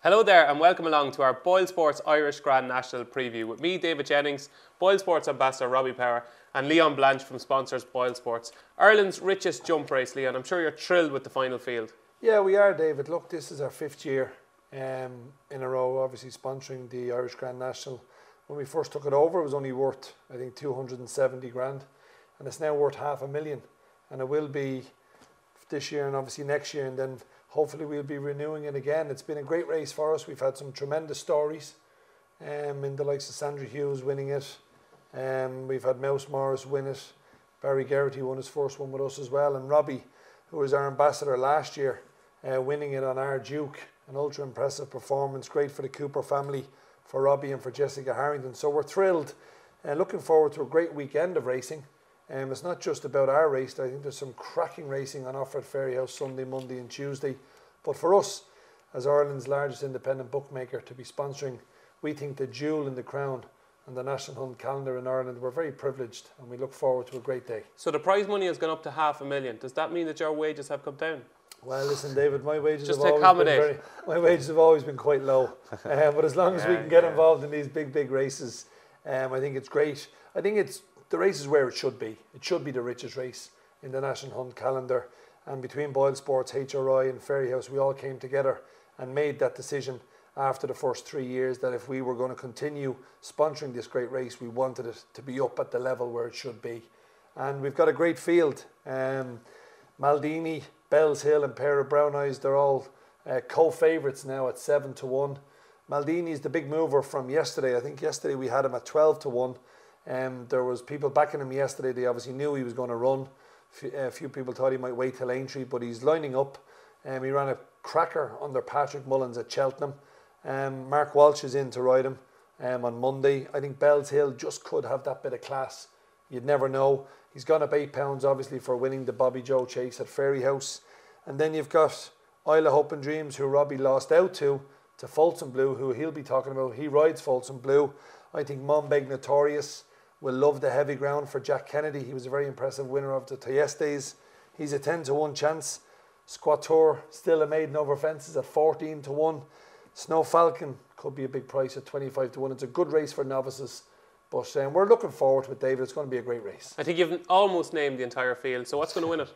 Hello there and welcome along to our Boyle Sports Irish Grand National preview with me, David Jennings, Boyle Sports Ambassador Robbie Power and Leon Blanche from sponsors Boyle Sports. Ireland's richest jump race, Leon. I'm sure you're thrilled with the final field. Yeah, we are, David. Look, this is our 5th year in a row, obviously sponsoring the Irish Grand National. When we first took it over, it was only worth, I think, 270 grand, and it's now worth $500,000, and it will be this year and obviously next year, and then hopefully we'll be renewing it again. It's been a great race for us. We've had some tremendous stories in the likes of Sandra Hughes winning it. We've had Mouse Morris win it. Barry Geraghty won his first one with us as well. And Robbie, who was our ambassador last year, winning it on our Duke. An ultra impressive performance. Great for the Cooper family, for Robbie and for Jessica Harrington. So we're thrilled and looking forward to a great weekend of racing. It's not just about our race. I think there's some cracking racing on offer at Fairyhouse Sunday, Monday and Tuesday. But for us, as Ireland's largest independent bookmaker, to be sponsoring, we think the jewel in the crown and the National Hunt calendar in Ireland, we're very privileged and we look forward to a great day. So the prize money has gone up to $500,000. Does that mean that your wages have come down? Well, listen, David, my wages Just have to always been always been quite low. But as long as we can get involved in these big races, I think it's great. I think the race is where it should be. It should be the richest race in the National Hunt calendar. And between Boyle Sports, HRI and Fairyhouse, we all came together and made that decision after the first 3 years that if we were going to continue sponsoring this great race, we wanted it to be up at the level where it should be. And we've got a great field. Maldini, Bells Hill and Pair of Brown Eyes, they're all co-favourites now at 7-1. Maldini's the big mover from yesterday. I think yesterday we had him at 12-1. There was people backing him yesterday. They obviously knew he was going to run. A few people thought he might wait till Aintree, but he's lining up. He ran a cracker under Patrick Mullins at Cheltenham. Mark Walsh is in to ride him on Monday. I think Bells Hill just could have that bit of class. You'd never know. He's gone up £8 obviously for winning the Bobby Joe Chase at Fairyhouse. And then you've got Isle of Hope and Dreams, who Robbie lost out to Folsom Blue, who he'll be talking about. He rides Folsom Blue. I think Monbeg Notorious will love the heavy ground for Jack Kennedy. He was a very impressive winner of the Tayestes. He's a 10-1 chance. Squator, still a maiden over fences at 14-1. Snow Falcon could be a big price at 25-1. It's a good race for novices. But we're looking forward to it, David. It's going to be a great race. I think you've almost named the entire field. So what's going to win it?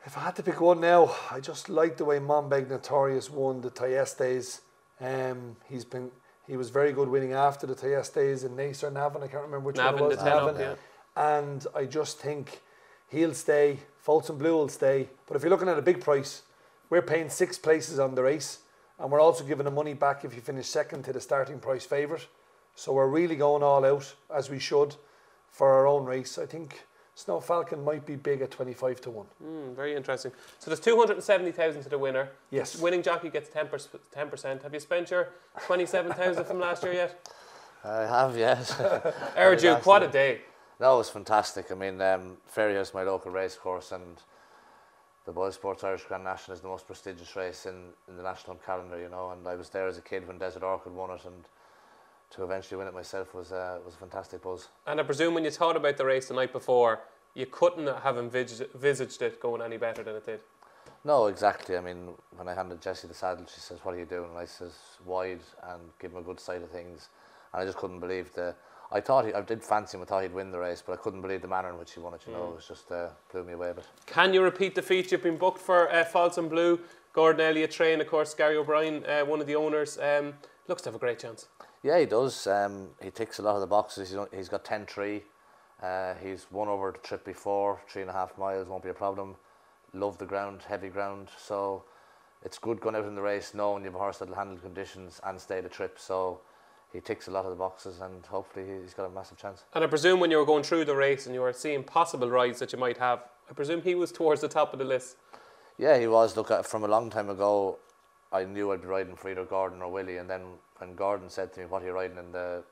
If I had to pick one now, I just like the way Monbeg Notorious won the Tayestes. He was very good winning after the Tayestes in Nace or Navan. I can't remember which one it was. Navan. And I just think he'll stay. Folsom Blue will stay. But if you're looking at a big price, we're paying 6 places on the race. And we're also giving the money back if you finish second to the starting price favourite. So we're really going all out, as we should, for our own race. I think Snow Falcon might be big at 25-1. Very interesting. So there's 270,000 to the winner. Yes. The winning jockey gets 10%. Have you spent your 27,000 from last year yet? I have, yes. Duke, what a day. No, it was fantastic. I mean, Fairyhouse, my local race course, and the Boyle Sports Irish Grand National is the most prestigious race in the national calendar, you know, and I was there as a kid when Desert Orchid won it, and to eventually win it myself was a fantastic buzz. And I presume when you thought about the race the night before, you couldn't have envisaged it going any better than it did. No, exactly. I mean, when I handed Jessie the saddle, she says, "What are you doing?" And I says, "Wide and give him a good side of things." And I just couldn't believe I did fancy him. I thought he'd win the race, but I couldn't believe the manner in which he won it. You know, it was just blew me away a bit. Can you repeat the feat? You've been booked for Folsom Blue. Gordon Elliott train, of course. Gary O'Brien, one of the owners, looks to have a great chance. Yeah, he does. He ticks a lot of the boxes. He's got 10-3. He's won over the trip before, 3.5 miles, won't be a problem. Love the ground, heavy ground. So it's good going out in the race knowing you have a horse that'll handle conditions and stay the trip. So he ticks a lot of the boxes and hopefully he's got a massive chance. And I presume when you were going through the race and you were seeing possible rides that you might have, I presume he was towards the top of the list. Yeah, he was. Look, from a long time ago, I knew I'd be riding for either Gordon or Willie, and then when Gordon said to me, "What are you riding in the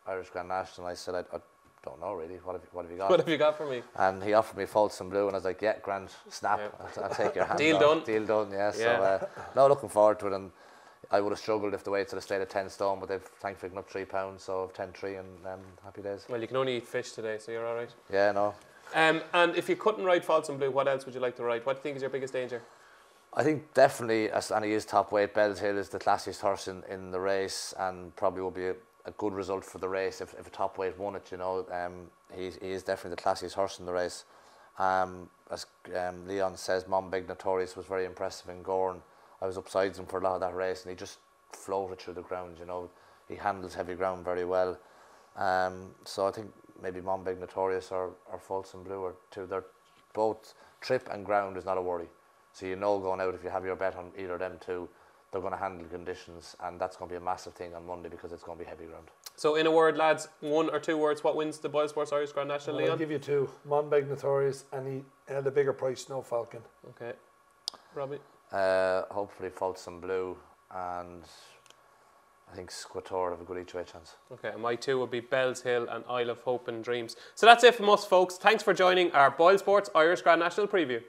Irish Grand National?" I said, I don't know really, what have you got? What have you got for me? And he offered me Folsom Blue and I was like, yeah, grand, snap, yeah. I'll take your hand. Deal done. Deal done, yeah. So no, looking forward to it, and I would have struggled if the weights had stayed at 10 stone, but they've thankfully gone up £3, so 10-3 and happy days. Well, you can only eat fish today, so you're alright. Yeah, no. And if you couldn't ride Folsom Blue, what else would you like to ride? What do you think is your biggest danger? I think definitely, and he is top weight, Bells Hill is the classiest horse in the race, and probably will be a good result for the race if a top weight won it, you know. He is definitely the classiest horse in the race. As Leon says, Mom Big Notorious was very impressive in Gorn. I was upsides him for a lot of that race, and he just floated through the ground, you know. He handles heavy ground very well. So I think maybe Mom Big Notorious or Folsom Blue are two. They're both, trip and ground is not a worry. So you know going out, if you have your bet on either of them two, they're going to handle conditions, and that's going to be a massive thing on Monday because it's going to be heavy ground. So in a word, lads, 1 or 2 words, what wins the Boyle Sports Irish Grand National, Leon? I'll give you 2. Monbeg Notorious, and he had a bigger price, Snow Falcon. Okay. Robbie? Hopefully Folsom Blue, and I think Squator have a good each way chance. Okay, and my 2 would be Bells Hill and Isle of Hope and Dreams. So that's it from us, folks. Thanks for joining our Boyle Sports Irish Grand National preview.